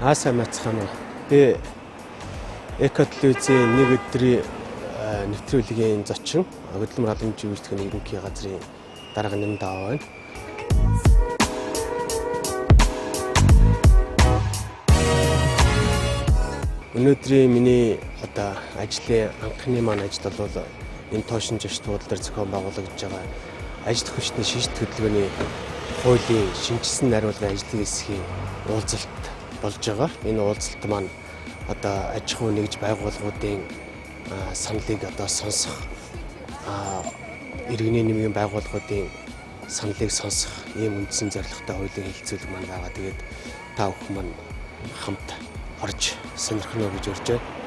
Сайн мэцхан. Би Экотелевизийн нэг өдрийн нэвтрүүлгийн зочин хөдөлмөр халамжийн үйлчлэгийн ерөнхий газрын дарга нэмд аваа байна. Өнөөдрийн миний ажлын анхны маань ажил бол энэ тоошин зочдууд дээр зохион байгуулагдж байгаа ажил хүчний шийдвэр хөдөлгөөний хуулийн шинжилсэн найруулгын ажлын хэсгийн уулзалт болж байгаа. Энэ уулзалт маань аж ахуй нэгж байгууллагуудын саналыг сонсох, иргэний нэмийн байгууллагуудын саналыг сонсох ийм үндсэн зорилготой хуулийн хэлэлцүүлэг маань байгаа. Тэгээд та бүхэн маань хамт орж сонирхно гэж урьж байна.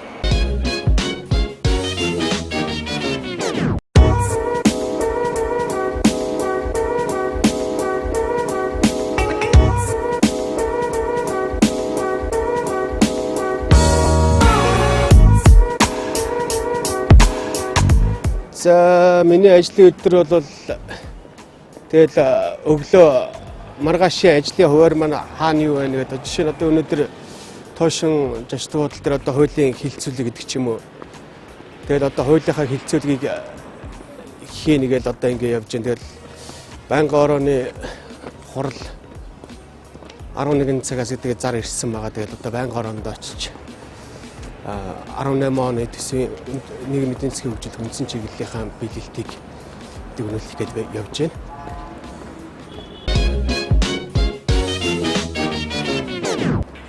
За миний ажлын өдөр бол тэгэл өглөө маргаашийн ажлын хуваар маань хаана юу байна гэдэг. Жишээ нь өнөөдөр тоошин зочдууд дээр хуулийн хэлэлцүүлэг гэдэг ч юм уу. Тэгэл хуулийнхаа хэлэлцүүлгийг хийнэ гэж ингэ явж байна. Тэгэл байнгын орооны хурал 11 цагаас гэдэг зар ирсэн байгаа. Тэгэл байнгын ороонд очиж 18 оны төсвийн нийгмийн эдийн засгийн хөгжил хүнсэн чиглэлийнхаа биелэлтийг дүгнэлтэх гэж явж байна.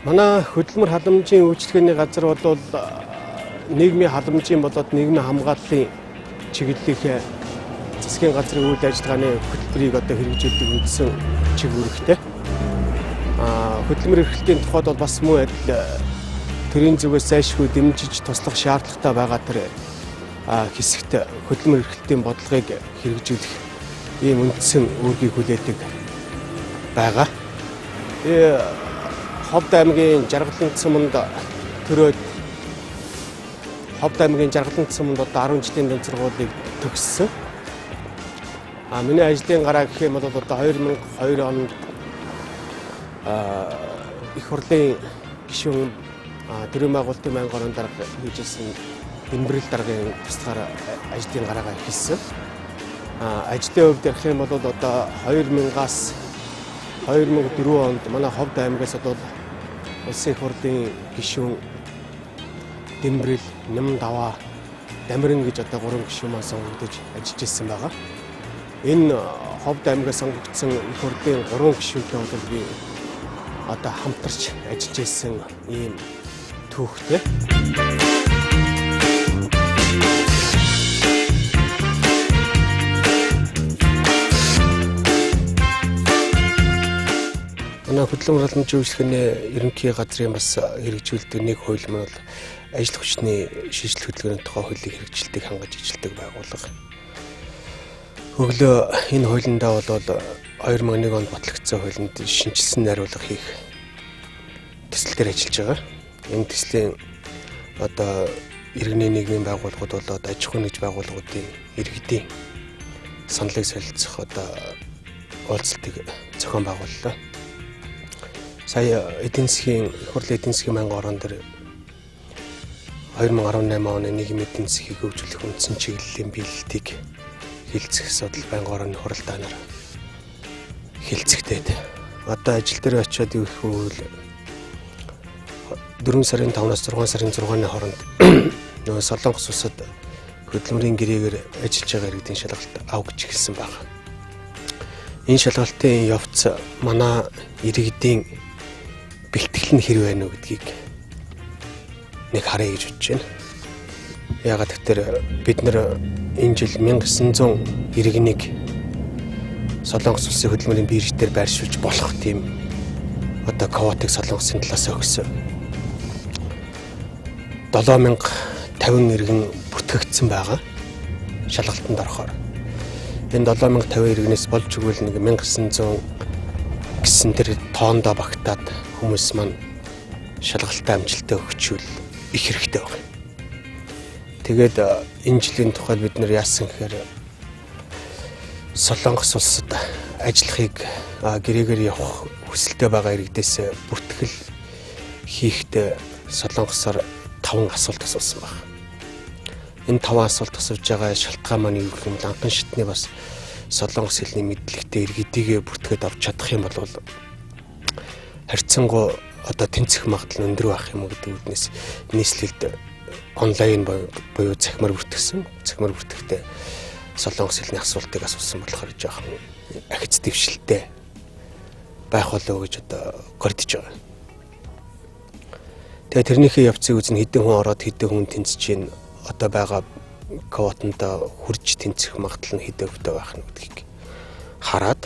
Манай хөдөлмөр халамжийн үйлчлэгээний газар бол нийгмийн халамжийн болоод нийгмийн хамгааллын чиглэлийн засгийн газрын үйл ажиллагааны хөтөлбөрийг хэрэгжүүлдэг үндсэн чиг үүрэгтэй. Хөдөлмөр эрхлэлийн тухайд бол бас мөн адил төрийн зүгээс зайлшгүй дэмжиж туслах шаардлагатай байгаа тэр хэсэгт хөдөлмөр эрхлэлтийн бодлогыг хэрэгжүүлэх ийм үндсэн үүргийг хүлээдэг байгаа. Ховд аймгийн Жаргалан цуманд төрөөд Ховд аймгийн Жаргалан цуманд 10 жилийн дунд сургуулийг төгссөн. Миний ажлын гараа гэх юм бол 2002 онд их хурлын гишүүн төрийн байгуулалтын байнгын орон дарга хийжсэн дэмбэрэл даргын тусгаар ажлын гараагаа эхэлсэн. Ажлын хувьд ярих юм бол 2000-аас 2004 онд манай Ховд аймгаас улсын их хурлын гишүүн дэмбэрэл, Нямдаваа, Дамиран гэж 3 гишүүн маань сонгогдож ажиллаж ирсэн байгаа. Энэ Ховд аймгаас сонгогдсон их хурлын 3 гишүүнтэй бол би хамтарч ажиллаж ирсэн ийм түүхтэй. Манай хөдөлмөр халамжийн үйлчлэгээний ерөнхий газрын бас хэрэгжүүлдэг нэг хууль маань бол ажил хүчний шийдэл хөдөлгөөний тухай хуулийг хэрэгжилтийг хангаж ажилладаг байгууллага. Өглөө энэ хуулиндаа бол 2001 онд батлагдсан хуулинд шинжилсэн найруулга хийх төсөл дээр ажиллаж байгаа. Энэ төслийн иргэний нийгмийн байгууллагууд бол аж ахуй нэгж байгууллагуудын иргэдийн саналыг солилцох уулзалтыг зохион байгууллаа. Сая эдийн засгийн хурлын эдийн засгийн байнгын орон дээр 2018 оны нийгмийн эдийн засгийг хөгжүүлэх үндсэн чиглэлийн биелэлтийг хэлэлцэх асуудал байнгын орны хуралдаанаар хэлэлцэгдээд ажил дээр очиод юу гэх вэ? 4 сарын 5-аас 6 сарын 6-ны хооронд Солонгос улсад хөдөлмөрийн гэрээгээр ажиллаж байгаа иргэдийн шалгалт авах гэж хэлсэн байна. Энэ шалгалтын явц манай иргэдийн бэлтгэл нь хэрэг байна уу гэдгийг нэг харъя гэж бодож байна. Яагаад гэвэл бид нар энэ жил 1900 иргэнийг Солонгос улсын хөдөлмөрийн бирж дээр байршуулж болох тийм квотыг Солонгосын талаас өгсөн. 7050 иргэн бүртгэгдсэн байгаа шалгалтанд орохоор. Энэ 7050 иргэнээс болж өгвөл 1900 гэсэн тэр тоондоо багтаад хүмүүс маань шалгалтаа амжилттай өгчүүл их хэрэгтэй байна. Тэгээд энэ жилийн тухайд бид нар яасан гэхээр Солонгос улсад ажиллахыг гэрээгээр явах хүсэлтэй байгаа иргэдээс бүртгэл хийхдээ Солонгосоор 5 асуулт асуусан байна. Энэ 5 асуулт асууж байгаа шалтгаан маань юу гэх юм бол анхан шатны бас Солонгос хэлний мэдлэгтэй иргэдийгээ бүртгээд авч чадах юм бол харьцангуй одоо тэнцэх магадлал өндөр байх юм уу гэдэг үднээс нийслэлд онлайн буюу цахимаар бүртгэхдээ Солонгос хэлний асуултыг асуусан болохоор жоохон ахиц дэвшилтэй байх болов гэж одоо гордож байгаа. Тэгээ тэрнийхээ явцыг үзэн хэдэн хүн ороод хэдэн хүн тэнцэж чинь одоо байгаа квотанд хурж тэнцэх магадлал нь хэдэн өвдөө байх нь гэдгийг хараад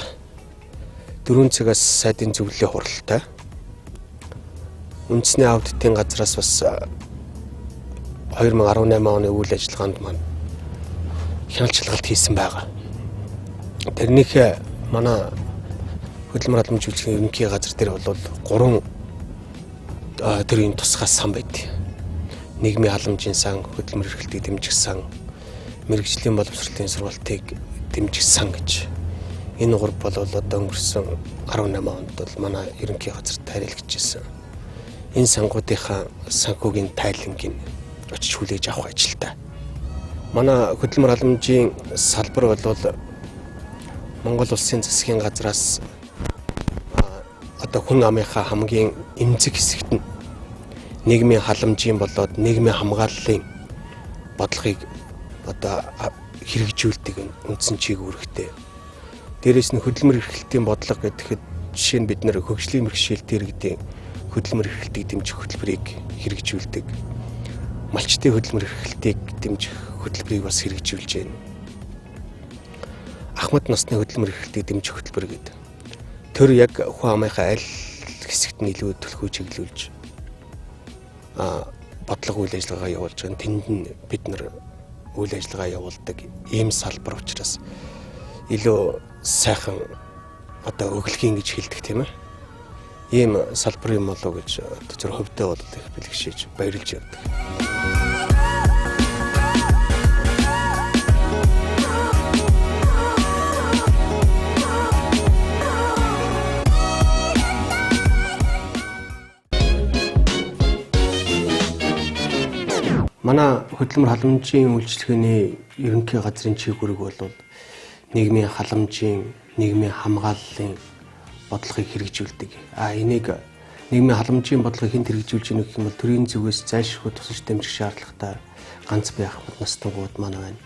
4 цагаас сайдын зөвлөлийн хуралтай үндэсний аудитын газраас бас 2018 оны үйл ажиллагаанд маань хяналтчилгаалт хийсэн байгаа. Тэрнийхээ манай хөдөлмөр албан жуулчдын ерөнхий газар дээр бол 3 төрлийн тусгай сан байдаг. Нийгмийн халамжийн сан, хөдөлмөр эрхлэлтийг дэмжих сан, мэрэгжлийн боловсролын сургалтыг дэмжих сан гэж. Энэ 3 бол одоо өнгөрсөн 18 онд бол манай ерөнхий газарт тайлбарлажсэн. Энэ сангуудынхаа санхүүгийн тайлангийг очиж хүлээж авах ажилтай. Манай хөдөлмөр халамжийн салбар бол Монгол улсын засгийн газраас одоо хүн амынхаа хамгийн эмзэг хэсэгт нь нийгмийн халамжийн болоод нийгмийн хамгааллын бодлогыг одоо хэрэгжүүлдэг үндсэн чиг үүрэгтэй. Дээрээс нь хөдөлмөр эрхлэлтийн бодлого гэхэд жишээ нь бид нэр хөгжлийн бэрхшээлтэй иргэдийн хөдөлмөр эрхлэлтийг дэмжих хөтөлбөрийг хэрэгжүүлдэг. Малчтын хөдөлмөр эрхлэлтийг дэмжих хөтөлбөрийг бас хэрэгжүүлж байна. Ахмад насны хөдөлмөр эрхлэлтийг дэмжих хөтөлбөр гэдэг. Тэр яг хүн амынхаа аль хэсэгт нь илүү төлхөө чиглүүлж бодлого үйл ажиллагаа явуулж байгаа. Тэнд нь бид нар үйл ажиллагаа явуулдаг ийм салбар учраас илүү сайхан одоо өглөгийн гэж хэлдэг тийм ээ. Ийм салбар юм болоо гэж зөв хөвдөө бодод их бэлгшээж баярлж явдаг. Манай хөдөлмөр халамжийн үйлчлэгээний ерөнхий газрын чиг үүрэг бол нийгмийн халамжийн, нийгмийн хамгааллын бодлогыг хэрэгжүүлдэг. Энийг нийгмийн халамжийн бодлогыг хэн хэрэгжүүлж ийнө гэх юм бол төрийн зүгээс зайлшгүй тусаж дэмжих шаардлагатай ганц бие ахмад настангууд маань байна.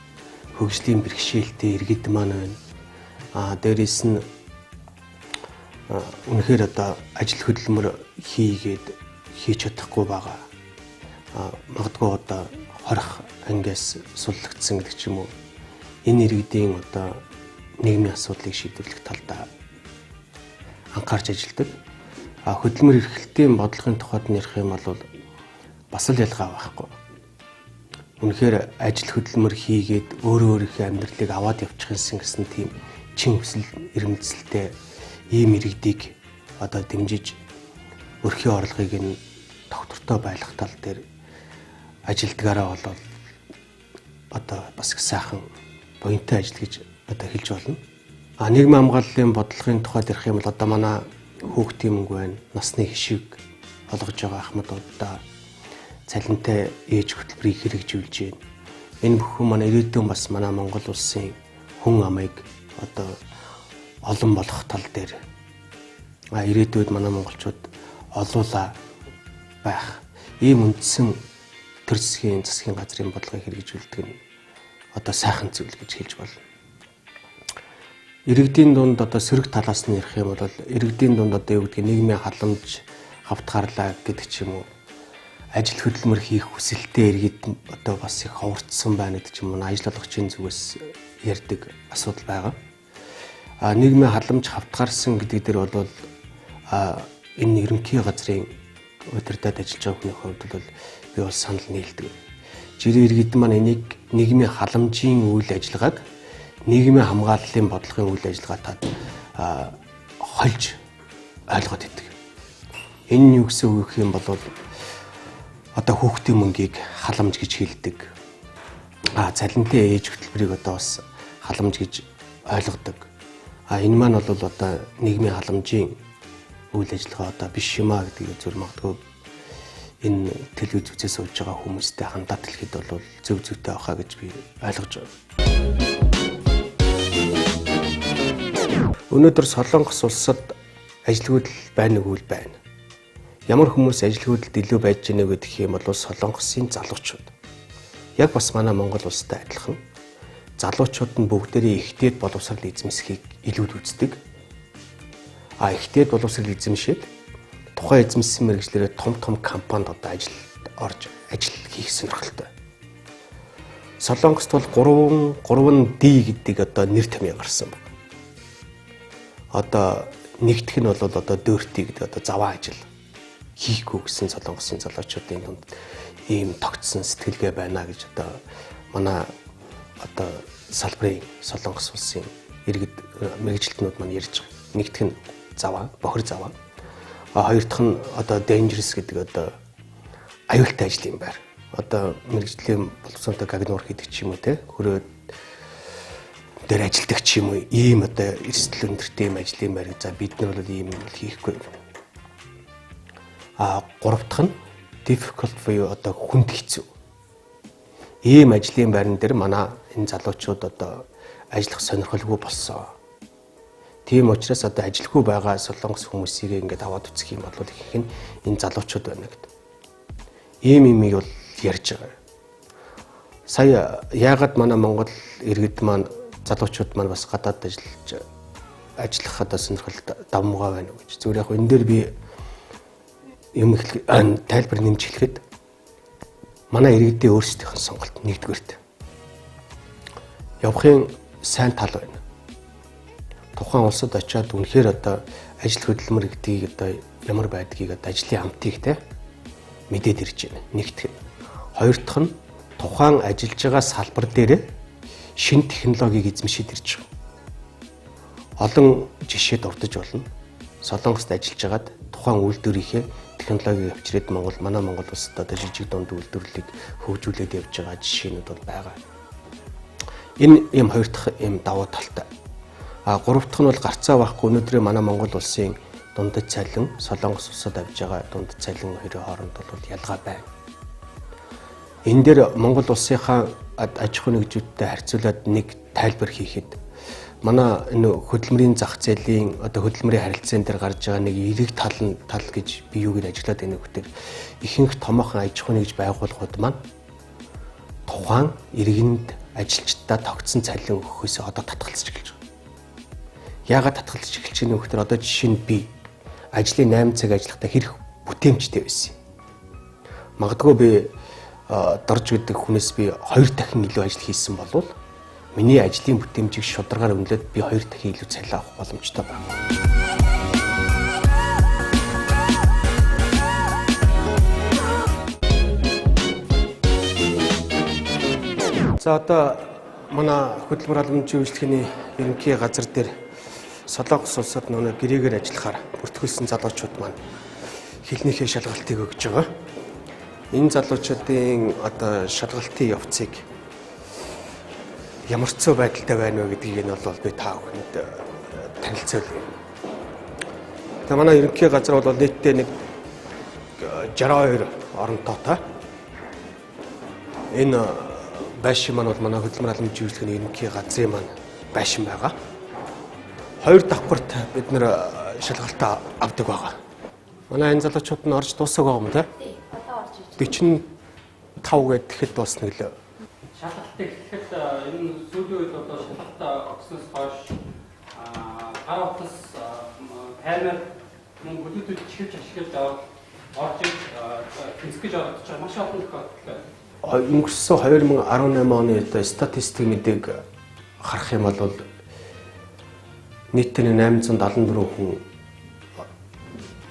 Хөгжлийн бэрхшээлтэй иргэд маань байна. Дээрээс нь үнэхээр одоо ажил хөдөлмөр хийж чадахгүй байгаа. Магадгүй одоо хорих ангиас суллагдсан гэдэг ч юм уу. Энэ иргэдийн одоо нийгмийн асуудлыг шийдвэрлэх талдаа анхаарч ажилладаг. Хөдөлмөр эрхлэлтийн бодлогын тухайд ярих юм бол бас л ялгаа байхгүй. Үнэхээр ажил хөдөлмөр хийгээд өөрийнхөө амьдралыг аваад явчихсан гэсэн тийм чин хүсэл эрмэлзэлтэй ийм иргэдийг одоо дэмжиж өрхийн орлогыг нь тогтвортой байлгах тал дээр ажилдгаараа бол одоо бас их сайхан буянтай ажил гэж одоо хэлж болно. Нийгмийн хамгааллын бодлогын тухайд ярих юм бол одоо манай хүүхдийн мөнгө байна, насны хишиг олгож байгаа ахмадуудаа цалинтай ээж хөтөлбөрийг хэрэгжүүлж байна. Энэ бүхэн манай ирээдүйн бас манай Монгол улсын хүн амыг одоо олон болгох тал дээр ирээдүйд манай монголчууд олуула байх ийм үндсэн төр засгийн газрын бодлогыг хэрэгжүүлдэг нь одоо сайхан зүйл гэж хэлж болно. Иргэдийн дунд одоо сөрөг талаас нь ярих юм бол иргэдийн дунд одоо юу гэдгийг нийгмийн халамж хавтгаарлаа гэдэг ч юм уу. Ажил хөдөлмөр хийх хүсэлтэй иргэд одоо бас их ховорцсон байна гэдэг ч юм уу. Ажил олгогчийн зүгээс ярьдаг асуудал байгаа. Нийгмийн халамж хавтгаарсан гэдэг дээр бол энэ ерөнхий газрын удирдаад ажиллаж байгаа хүний хувьд бол би бол санал нийлдэг. Жирийн иргэд маань энийг нийгмийн халамжийн үйл ажиллагааг нийгмийн хамгааллын бодлогын үйл ажиллагаатай хольж ойлгоод идэг. Энэ нь юу гэсэн үг юм бол одоо хүүхдийн мөнгийг халамж гэж хэлдэг. Цалинтай ээж хөтөлбөрийг одоо бас халамж гэж ойлгодог. Энэ маань бол одоо нийгмийн халамжийн үйл ажиллагаа одоо биш юмаа гэдгийг зөв магадгүй энэ телевиз үзээс сууж байгаа хүмүүстэй хандаад хэлэхэд бол зөв зүйтэй байхаа гэж би ойлгож байна. Өнөөдөр Солонгос улсад ажилгүйдэл байна уу байна. Ямар хүмүүс ажилгүйдэлд илүү байж гэнэ гэх юм бол Солонгосын залуучууд. Яг бас манай Монгол улстай адилхан залуучууд нь бүгдээрээ ихтэйд боловсрал эзэмсхийг илүүд үздэг. Ихтэйд боловсрал эзэмшээд тухайн эзэмссэн мэргэжлэрээ том компанид одоо ажил хийх сонирхолтой. Солонгост бол 3D гэдэг одоо нэр томьёо гарсан байна. Одоо нэгдэх нь бол одоо dirty гэдэг одоо заваа ажил хийхгүй гэсэн Солонгосын залуучуудын дунд ийм тогтсон сэтгэлгээ байна гэж одоо манай одоо салбарын Солонгос улсын иргэд мэргэжилтнүүд маань ярьж байгаа. Нэгдэх нь заваа, бохир заваа. Хоёр дахь нь одоо dangerous гэдэг одоо аюултай ажлын байр. Одоо мэргэжлийн боловсронтой гагнуур хийдэг ч юм уу те хөрөө дээр ажилдаг ч юм уу ийм одоо эрсдэл өндөртэй ийм ажлын байр. За бид нар бол ийм л хийхгүй. Гурав дахь нь difficult буюу одоо хүнд хэцүү. Ийм ажлын байран дээр манай энэ залуучууд одоо ажиллах сонирхолгүй болсон. Тийм учраас одоо ажилгүй байгаа Солонгос хүмүүсийг ингээд аваад үзэх юм бол их нь энэ залуучууд байна гэдэг. Ийм юмыг бол ярьж байгаа. Сая яагаад манай Монгол иргэд маань залуучууд маань бас гадаад ажиллах одоо сонирхол давмгаа байна гэж. Зүгээр яг энэ дээр би юм тайлбар нэмж хэлэхэд манай иргэдийн өөрсдийнх нь сонголт нэгдүгээрт явахын сайн тал байна. Тухайн улсад очиад үнэхээр одоо ажил хөдөлмөр гэдгийг одоо ямар байдгийг одоо ажлын амтыг те мэдээд ирж байна. Нэгтгэх. Хоёр дахь нь тухайн ажиллаж байгаа салбар дээр шинэ технологиг эзэмшиж ирж байгаа. Олон жишээ дурдж болно. Солонгост ажиллаж байгаад тухайн үйлдвэрийнхээ технологиг авчирээд манай Монгол улсад одоо жижиг дунд үйлдвэрлэлийг хөгжүүлээд явж байгаа жишээнүүд бол байгаа. Энэ ийм хоёр дахь ийм давуу талтай. Гурав дахь нь бол гарцаа байхгүй өнөөдөр манай Монгол улсын дундад цалин Солонгос улсад авж байгаа дундад цалин хоёрын хооронд бол ялгаа байна. Энэ дээр Монгол улсынхаа аж ахуй нэгжүүдтэй харьцуулаад нэг тайлбар хийхэд манай энэ хөдөлмөрийн зах зээлийн одоо хөдөлмөрийн харилцаан дээр гарч байгаа нэг эрэг тал гэж би юу гэж ажиллаад байна гэхээр ихэнх томоохон аж ахуй нэгж байгууллагууд маань тухайн иргэнд ажилчдаа тогтсон цалин өгөхөөс одоо татгалзаж эхэлж байгаа. Яагаад татгалзаж эхэлж байна вэ гэхээр одоо жишээ нь би ажлын 8 цаг ажиллахдаа хэрэг бүтээмжтэй байсан. Магадгүй би дорж гэдэг хүнээс би 2 дахин илүү ажил хийсэн болвол миний ажлын бүтээмжийг шударгаар үнэлээд би 2 дахин илүү цалин авах боломжтой байна. За одоо манай хөдөлмөр албаны үйлчлэгээний ерөнхий газар дээр Солонгос улсад нөгөө гэрээгээр ажиллахаар бүртгүүлсэн залуучууд маань хэлнийхээ шалгалтыг өгж байгаа. Энэ залуучуудын одоо шалгалтын явцыг ямар ч цоо байдалтай байна вэ гэдгийг нь бол би та бүхэнд танилцуулъя. Тэгээ манай ерөнхий газар бол нийтдээ нэг 62 оронтойтой. Энэ байшин маань бол манай хөдөлмөр албаны үйлчлэгээний ерөнхий газрын маань байшин байгаа. 2 давхарт бид нэр шалгалтаа авдаг байгаа. Манай энэ залуучууд нь орж дуусах байгаа юм тий? 45 гээд тэгэхэд дуусна гэлээ. Шалгалтыг гэхэд энэ сүүлийн үед одоо шалгалтаа өгснөөс хойш гар утас камер мөн бүлэгтүүд чихэж ашиглаж орж тэнцэж орж байгаа маш олон тохиолдол. Өнгөрсөн 2018 оны одоо статистик мэдээг харах юм бол нийтдээ 874 хүн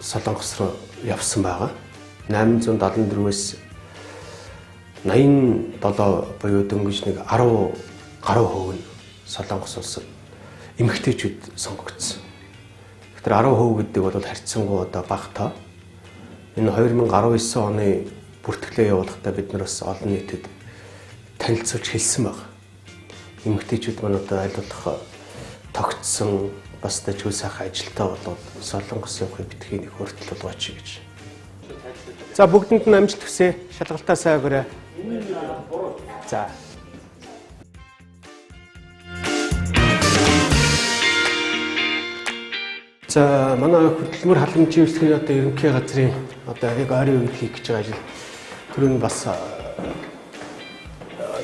Солонгос руу явсан байгаа. 874-өөс 87 буюу дөнгөж нэг 10 гаруй хувь нь Солонгос улсад эмэгтэйчүүд сонгогдсон. Тэгэхээр 10% гэдэг бол харьцангуй одоо бага тоо. Энэ 2019 оны бүртгэлээ явуулахдаа бид нар бас олон нийтэд танилцуулж хэлсэн байна. Эмэгтэйчүүд маань одоо аль болох тогтсон бас дэжгүй сайхан ажилтаа болоод Солонгос явахыг битгий нэг хүртэл болгооч гэж. За бүгдэнд нь амжилт хүсье. Шалгалтаа сайн өгөөрэй. За. За манай хөдөлмөр халамжийн үйлчлэгийн одоо ерөнхий газрын одоо яг ойрын үед хийх гэж байгаа ажил түрүүн бас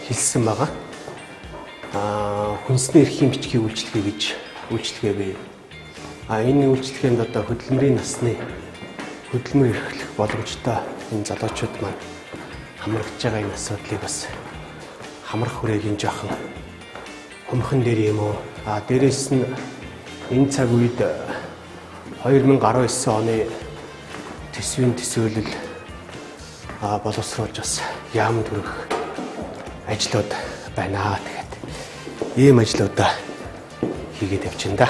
хэлсэн байгаа. Хүнсний эрхийн бичгийн үйлчлэгээ гэж үйлчлэгээ бий. Энэ үйлчлэгээнд одоо хөдөлмөрийн насны хөдөлмөр эрхлэх боломжтой энэ залуучууд маань хамрагдж байгаа энэ асуудлыг бас хамрах хүрээгийн жоохон хумхан дээр юм уу? Дээрээс нь энэ цаг үед 2019 оны төсвийн төсөөлөл боловсруулж бас яам төрөх ажлууд байна. Тэгээд ийм ажлуудаа хийгээд явчихна да.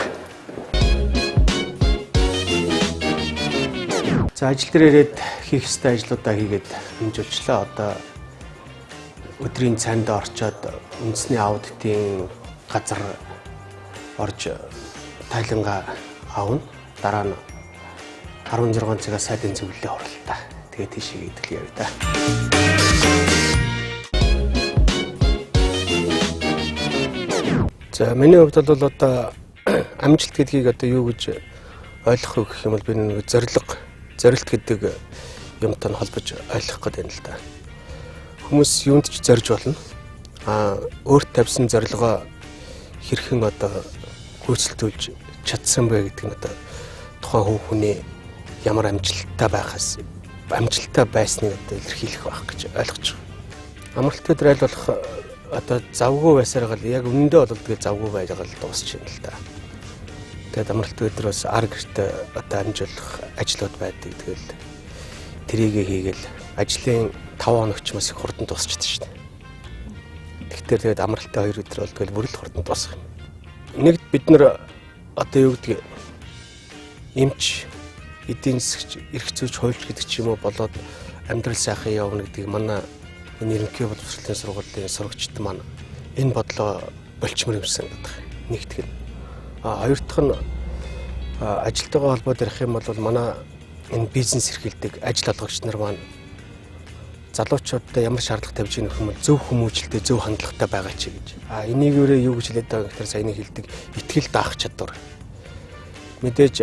За ажил дээр ирээд хийх ёстой ажлуудаа хийгээд хэмжүүлчлээ. Одоо өдрийн цайнд орчоод үндэсний аудитын газар орж тайлангаа аавна. Дараа нь 16 цагаас сайдын зөвлөлөө хурлаа. Тэгээд тийшээ идэл явъя да. За миний хувьд бол одоо амжилт гэдгийг одоо юу гэж ойлгох вэ гэх юм бол би нэг зорилт гэдэг юмтай нь холбож ойлгох гэдэг юм л да. Хүмүүс юунд ч зорж болно. Өөрт тавьсан зорилгоо хэрхэн одоо гүйцэлдүүлж чадсан бэ гэдэг нь одоо тухайн хүний ямар амжилттай байсныг одоо илэрхийлэх байх гэж ойлгож байгаа. Амралт өдөр аль болох одоо завгүй байсаар гал яг үнэндээ бол тэгээ завгүй байгаад л дуусч байна л да. Тэгээд амралт өдрөөс ар гэртээ одоо амжуулах ажлууд байдаг. Тэгэл трийгээ хийгээл ажлын 5 хоногч маш их хурдан дуусчихдээ шүү дээ. Тэгэхээр тэгээд амралтын 2 өдөр бол тэгэл бүр л хурдан дуусах юм. Нэгд бид нар одоо юу гэдгийг эмч, эдийн засгч, эрх зүйч, хуульч гэдэг ч юм уу болоод амьдрал сайхан явна гэдгийг манай энэ ерөнхий боловсролын сургуулийн сурагчид маань энэ бодлоо болчмор юмсан гэдэг. Нэгтгэл. Хоёр дахь нь ажилтайгаа холбоод ярих юм бол манай энэ бизнес эрхэлдэг ажил олгогч нар маань залуучуудад ямар шаардлага тавьж ийнөх юм бол зөв хүмүүжлэлтэй, зөв хандлагатай байгаа ч гэж. Энийг юу гэж хэлээд байгаа гэхээр саяны хэлдэг итгэл даах чадвар. Мэдээж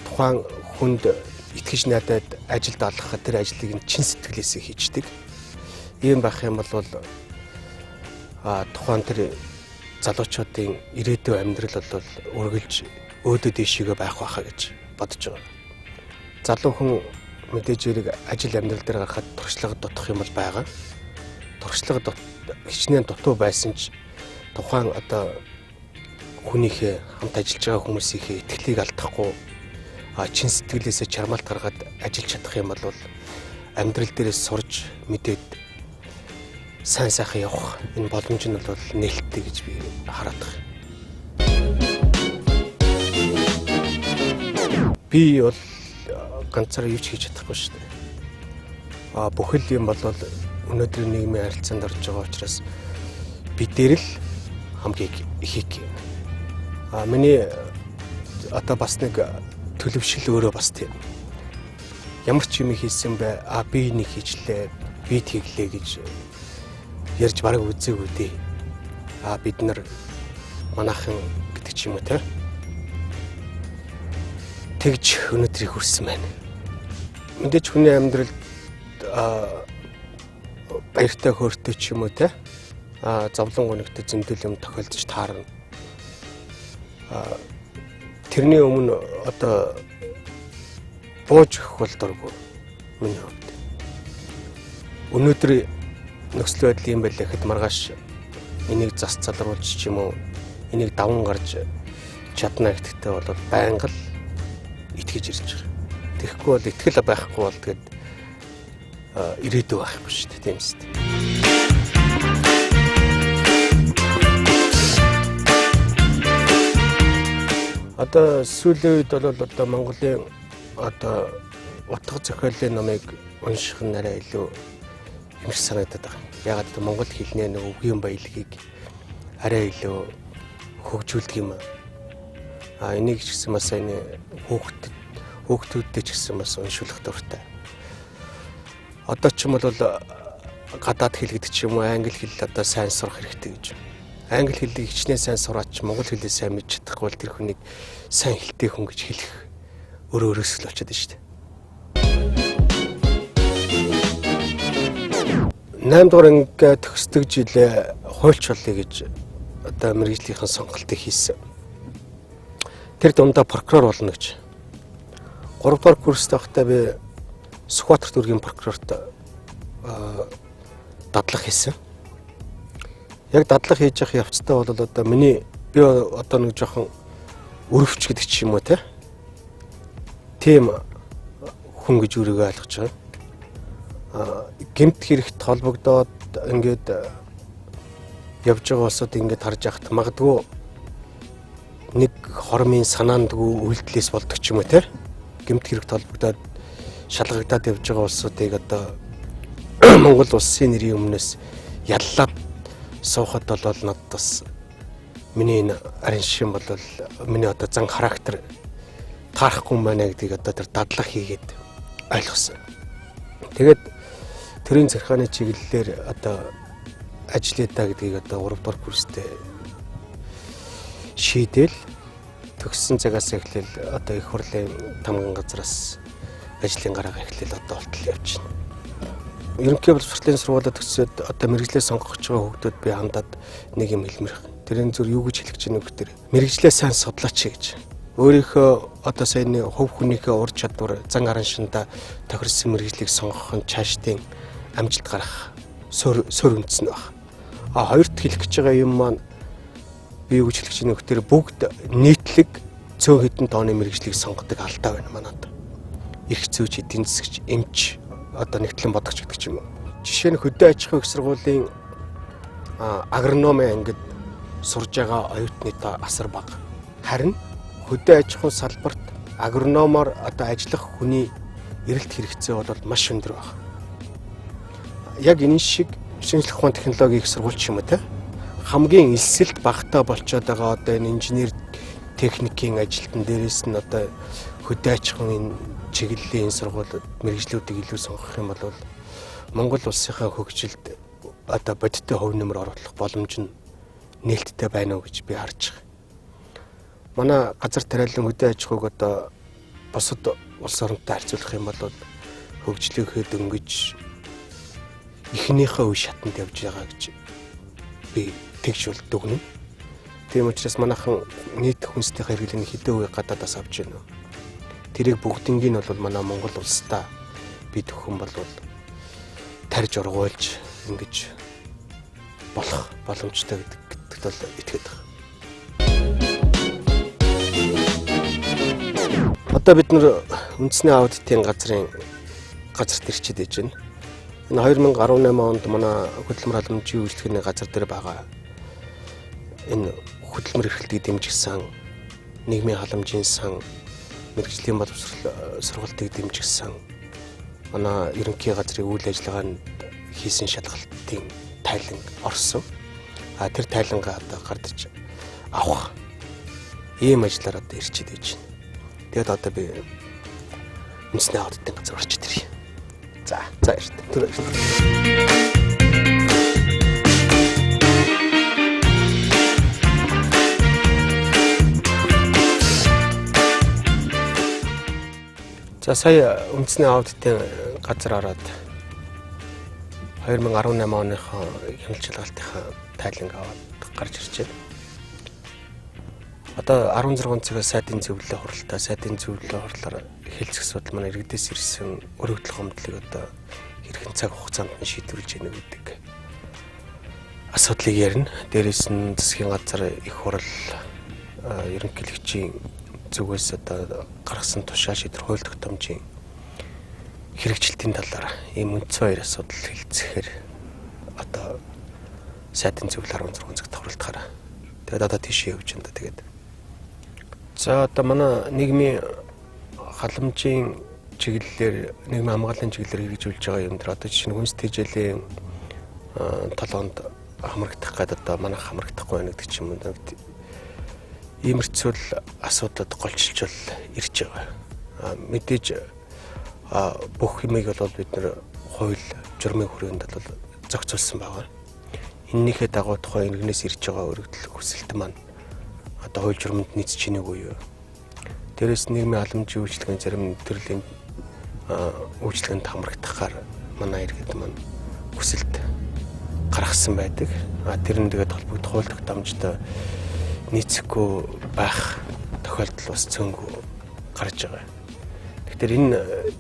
тухайн хүнд итгэж найдаад ажилд алгахад тэр ажлыг нь чин сэтгэлээсээ хийждэг. Ийм байх юм бол тухайн тэр залуучуудын ирээдүйн амьдрал бол үргэлж өөдөө дэшигээ байх байхаа гэж бодож байгаа. Залуу хүн мэдээж хэрэг ажил амьдрал дээр гарахад туршлага дутах юм бол байгаа. Туршлага хичнээн дутуу байсан ч тухайн одоо хүнийхээ хамт ажиллаж байгаа хүмүүсийнхээ итгэлийг алдахгүй чин сэтгэлээсээ чармаалт гаргаад ажиллаж чадах юм бол амьдрал дээрээс сурж мэдээд сайн сайхан явах энэ боломж нь бол нээлттэй гэж би хараад байна. Би бол ганцаараа юу ч хийж чадахгүй шүү дээ. Бүхэл юм бол өнөөдрийн нийгмийн харилцаанд орж байгаа учраас бидээр л хамгийн их. Миний одоо бас нэг төлөвшил өөрөө бас тийм. Ямар ч юм хийсэн бай, би энийг хийчлээ, би тэглээ гэж ярьж бараг үзээгүй дээ. Бид нар манайхан гэдэг ч юм уу те. Тэгж өнөөдрийг хүрсэн байна. Мэдээж хүний амьдралд баяртай хөөртэй ч юм уу те. Зовлон гонигтой зэмдэл юм тохиолдож таарна. Тэрний өмнө одоо бууж өгөх бол дурггүй миний хувьд. Өнөөдөр нөхцөл байдал юм байлаа гэхэд маргааш энийг зас залруулж ч юм уу энийг даван гарч чадна гэдэгтээ бол байнга л итгэж ирж байгаа. Тэгэхгүй бол итгэл байхгүй бол тэгээд ирээдүй байхгүй шүү дээ, тийм үстэй. Одоо сүүлийн үед бол одоо Монголын одоо утга зохиолын номыг унших нь арай илүү юм шиг санагдаад байгаа. Ягаад гэвэл монгол хэлний нэг үгийн баялагийг арай илүү хөгжүүлдэг юм. Энийг ч гэсэн бас энэ хүүхдүүдэд ч гэсэн бас уншуулах дуртай. Одоо ч юм бол гадаад хэл гэдэг ч юм уу англи хэл одоо сайн сурах хэрэгтэй гэж. Англи хэлийг хичнээн сайн сураач монгол хэлээ сайн мэдж чадахгүй бол тэр хүнийг сайн хэлтэй хүн гэж хэлэх өөрөөс л очиад шүү дээ. 8 дугаар анги төгсдөг жилээ хуульч болъё гэж одоо мэргэжлийнхэн сонголтыг хийсэн. Тэр дундаа прокурор болно гэж. 3 дугаар курст байхдаа би Сүхбаатар дүүргийн прокурорт дадлага хийсэн. Яг дадлага хийж явах явцдаа бол одоо би одоо нэг жоохон өрөвч гэдэг ч юм уу тийм хүн гэж өөрийгөө ойлгож байгаа. Гэмт хэрэгт холбогдоод ингээд явж байгаа улсууд ингээд харж яхад магадгүй нэг хормын санаандгүй үйлдэлээс болдог ч юм уу гэмт хэрэгт холбогдоод шалгагдаад явж байгаа улсуудыг одоо Монгол улсын нэрийн өмнөөс яллаад суухад бол надад бас миний энэ арын шин бол миний одоо зан характер таарахгүй юм байна гэдгийг одоо тэр дадлага хийгээд ойлгосон. Тэгээд төрийн захиргааны чиглэлээр одоо ажиллая та гэдгийг одоо 3 дугаар курстэй шийдэл төгссөн цагаас эхлээл одоо их хурлын тамган газраас ажлын гараагаа эхлээл одоо болтол явж байна. Ерөнхий боловсролын сургуулиуд төгсөөд одоо мэргэжлээ сонгох гэж байгаа хүүхдүүд би хандаад нэг юм хэлмэрх. Тэрэн зүр юу гэж хэлэх гэж байна вэ гэхээр мэргэжлээ сайн судлаач гэж. Өөрийнхөө одоо саяны хөв хүнийхээ ур чадвар зан аран шиндаа тохирсон мэргэжлийг сонгох нь цаашдын амжилт гарах сөр үндэс нь баг. Хоёрт хэлэх гэж байгаа юм маань би юу гэж хэлэх гэж байна вэ гэхээр бүгд нийтлэг цөөн хэдэн тооны мэргэжлийг сонгодог алдаа байна манад. Их зөөч эдийн засагч эмч одоо нэгтлэн бодогч гэдэг ч юм уу. Жишээ нь хөдөө аж ахуйн их сургуулийн агрономын ангид сурж байгаа оюутны тоо асар бага. Харин хөдөө аж ахуйн салбарт агрономоор одоо ажиллах хүний эрэлт хэрэгцээ бол маш өндөр байна. Яг энэ шиг шинжлэх ухааны технологийн их сургууль ч юм уу хамгийн элсэлд багтаа болчиход байгаа одоо энэ инженер техникийн ажилтан дээрээс нь одоо хөдөө аж ахуйн чиглэлийн сургуулиуд мэргэжлүүдийг илүү сонгох юм бол Монгол улсынхаа хөгжилд одоо бодиттой хөв нэмэр оруулах боломж нь нээлттэй байна уу гэж би харж байгаа. Манай газар тариалан хөдөө аж ахуйг одоо бусад улс оронтой харьцуулах юм бол хөгжлийнхээ дөнгөж эхнийхээ үе шатанд явж байгаа гэж би тэгж бол дүгнэ. Тийм учраас манайхан нийт хүнсний хэрэглээний хэдэн үе гадаадаас авч байна. Тэрийг бүгднийг нь бол манай Монгол улстай бид хүн бол тарж ургуулж ингэж болох боломжтой гэдэгт бол итгэдэг байна. Одоо бид нэр үндэсний аудитын газарт ирчээд байж байна. Энэ 2018 онд манай хөдөлмөр халамжийн үйлчлэгээний газар дээр байгаа энэ хөдөлмөр эрхлэлтийг дэмжигсэн нийгмийн халамжийн сан мэргэжлийн боловсрол сургалтыг дэмжигсэн манай ерөнхий газрын үйл ажиллагаанд хийсэн шалгалтын тайланг орсон. Тэр тайлангаа одоо гардаж авах ийм ажлаар одоо ирчээд байж байна. Тэгээд одоо би үндэсний аудитын газар орчод ирье. За баярлалаа. Түр баярлалаа. За сая үндэсний аудитын газар ороод 2018 оныхоо хяналт шалгалтынхаа тайланг аваад гарч ирчээ. Одоо 16 цагаас сайдын зөвлөлөө хуралдаа сайдын зөвлөлөө хурлаар хэлцэх судал манай иргэдээс ирсэн өргөдөл гомдлыг одоо хэрхэн цаг хугацаанд нь шийдвэрлэж яах гэдэг асуудлыг ярина. Дээрээс нь засгийн газар их хурал ерөнхийлөгчийн зүгээс одоо гаргасан тушаал шийдвэр хууль тогтоомжийн хэрэгжилтийн талаар ийм үндсэн хоёр асуудал хэлцэхээр одоо сайдын зөвлөл 16 цагт хуралдахаар. Тэгээд одоо тийшээ явж байна да тэгээд. За одоо манай нийгмийн халамжийн чиглэлээр нийгмийн хамгааллын чиглэлээр хэрэгжүүлж байгаа юм дээр одоо жишээ нь хүнс тэжээлийн толгонд хамрагдах гэдэг одоо манайх хамрагдахгүй байна гэдэг ч юм уу. Иймэрцүүл асуудлууд голчилж ирж байгаа. Мэдээж бүх юмыг бол бид нэр хууль журмын хүрээнд бол зохицуулсан байгаа. Эннийхээ дагуу тухайн иргэнээс ирж байгаа өргөдөл хүсэлт маань одоо хууль журманд нийцэж чинээгүй юу? Дээрээс нийгмийн халамжийн үйлчлэгийн зарим төрлийн үйлчлэгэнд хамрагдахаар манай иргэд маань хүсэлт гаргасан байдаг. Тэр нь тэгээд холбогдох хууль тогтоомжтой нийцэхгүй байх тохиолдол бас цөөнгүй гарч байгаа. Тэгэхээр энэ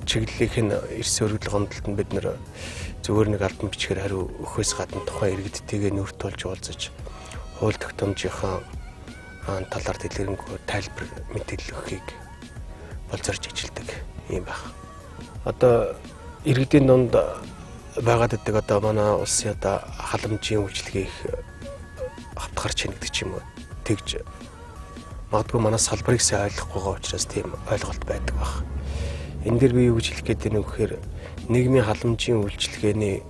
чиглэлийнх нь эрс өргөдөл гомдолтод бид нэр зөвхөн нэг албан бичгээр хариу өгөхөөс гадна тухайн иргэдтэйгээ нүрт тулж уулзаж хууль тогтоомжийнхаа талаар дэлгэрэнгүй тайлбар мэдээлэл өгөхийг болзорж ижлдэг юм байна. Одоо иргэдийн дунд байгаад байдаг одоо манай улсын одоо халамжийн үйлчилгээх хавтгаар чинэгдэх юм уу тэгж магадгүй манай салбарыг сайн ойлгохгүй байгаа учраас тийм ойлголт байдаг баг. Энэ дээр би юу гэж хэлэх гээд байна вэ гэхээр нийгмийн халамжийн үйлчилгээний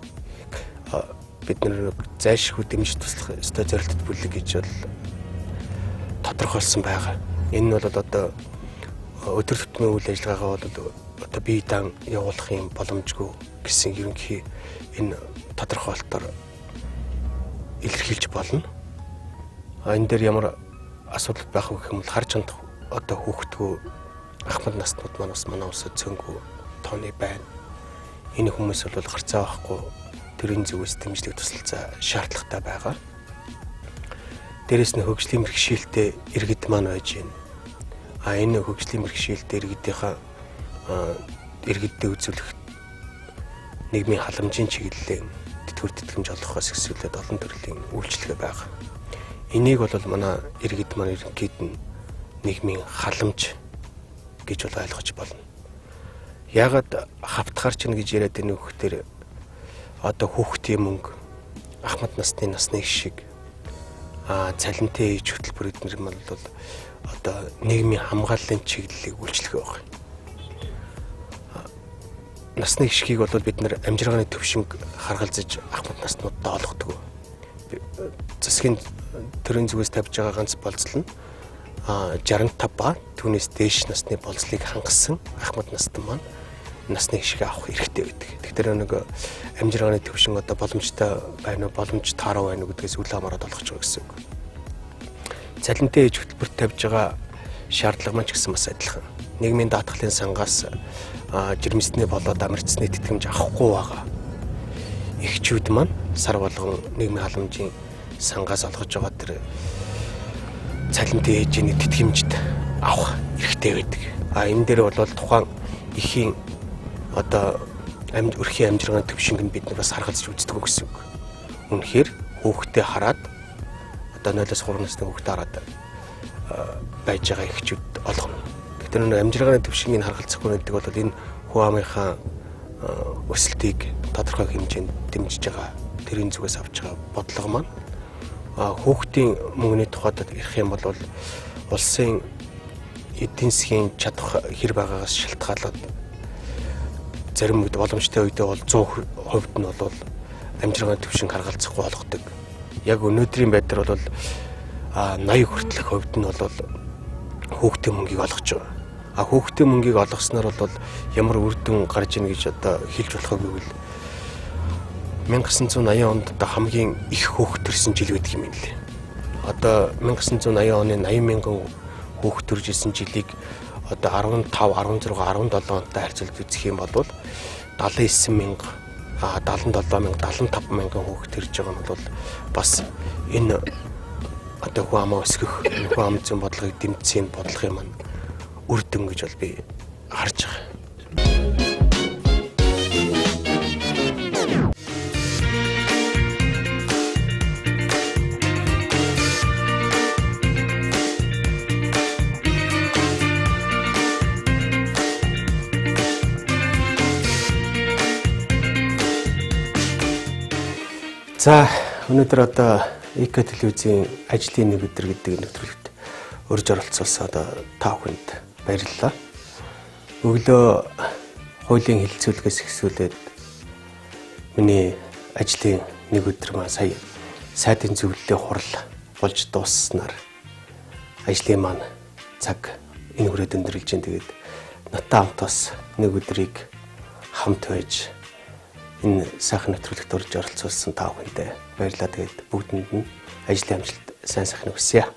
бид нар зайлшгүй дэмжиж туслах ёстой зорилттой бүлэг гэж бол тодорхойлсон байгаа. Энэ нь бол одоо өдөр тутмын үйл ажиллагаагаа бол одоо бие даан явуулах юм боломжгүй гэсэн ерөнхий энэ тодорхойлолтоор илэрхийлж болно. Энэ дээр ямар асуудал байх вэ гэх юм бол харж хандах одоо хүүхдгүү ахмад наснууд маань бас манай улсад цөөнгүй тооны байна. Энэ хүмүүс бол гарцаа авахгүй төрийн зүгээс дэмжлэг тусалцаа шаардлагатай байгаа. Дээрээс нь хөгжлийн бэрхшээлтэй иргэд маань байж байна. Энэ хөгжлийн бэрхшээлтэй иргэдийнхаа иргэдтэй үзүүлэх нийгмийн халамжийн чиглэлийн тэтгэвэр тэтгэмж олгохоос эхлээд олон төрлийн үйлчлэгээ байгаа. Энийг бол манай иргэд маань ерөнхийд нь нийгмийн халамж гэж бол ойлгож болно. Яагаад хавтгаар чинь гэж яриад байна вэ гэхээр одоо хүүхдийн мөнгө, ахмад насны шиг цалинтай ээж хөтөлбөр эднэр маань бол одоо нийгмийн хамгааллын чиглэлийг үйлчлэх байгаа. Насны гişгийг бол бид нар амжиргааны төвшинг харгалзаж ахмад наснуудад олгодог. Засгийн төрийн зүгээс тавьж байгаа ганц болцол нь 65 ба түүнээс дээш насны болцлыг хангасан ахмад настан маань насны гişг авах хэрэгтэй байдаг. Тэгэхээр нэг амжиргааны төвшин одоо боломжтой байна уу, боломж тааруу байна уу гэдгээс үл хамааран олгож байгаа гэсэн үг. Цалинтай ээж хөтөлбөрт тавьж байгаа шаардлага маань ч гэсэн бас адилхан. Нийгмийн даатгалын сангаас жирэмсний болоод амралтсны тэтгэмж авахгүй байгаа эхчүүд маань сар болгон нийгмийн халамжийн сангаас олгож байгаа тэр цалинтай ээжийн тэтгэмжд авах хэрэгтэй байдаг. Энэ дээр бол тухайн эхийн одоо өрхийн амжиргааны төвшинг нь бид нар бас харгалзаж үздэг гэсэн үг. Үнэхээр хүүхдээ хараад одоо 0-3 насны хүүхдээ хараад байж байгаа эхчүүд олгоно. Тэгэхээр нэг амжиргааны төвшингийг харгалзахгүй гэдэг бол энэ хүү амынхаа өсөлтийг тодорхой хэмжээнд дэмжиж байгаа тэрийн зүгээс авч байгаа бодлого маань хүүхдийн мөнгөний тухайд ярих юм бол улсын эдийн засгийн чадах хэр байгаагаас шалтгаалаад зарим үед боломжтой үедээ бол 100% нь бол амжиргааны төвшинг харгалзахгүй болгодог. Яг өнөөдрийн байдлаар бол 80 хүртэлх хувьд нь бол хүүхдийн мөнгийг олгож байгаа. Хүүхдийн мөнгийг олгосноор бол ямар үр дүн гарч ийн гэж одоо хэлж болох вэ гэвэл 1980 онд одоо хамгийн их хүүхэд төрсэн жил байдаг юм лээ. Одоо 1980 оны 80 мянган хүүхэд төрж исэн жилийг одоо 15, 16, 17 онтой харьцуулж үзэх юм бол 79 мянга, 77 мянга, 75 мянган хүүхэд төрж байгаа нь бол бас энэ одоо хүү амаа өсгөх, хүү ам зүйн бодлогыг дэмжсэн бодлогын маань үр дүн гэж бол би харж байгаа. За өнөөдөр одоо ИК телевизийн ажлын нэг өдөр гэдэг нэвтрүүлэгт урьж оролцуулсан одоо та бүхэнд баярлалаа. Өглөө хуулийн хэлэлцүүлгээс эхлүүлээд миний ажлын нэг өдөр маань сая сайдын зөвлөлөө хурал болж дуусснаар ажлын маань цаг энэ хүрээд өндөрлж байна. Тэгээд натаа хамтаас нэг өдрийг хамт байж энэ сайхан нэвтрүүлэгт орж оролцуулсан та бүхэндээ баярлалаа. Тэгээд бүгдэнд нь ажлын амжилт сайн сайхныг хүсье.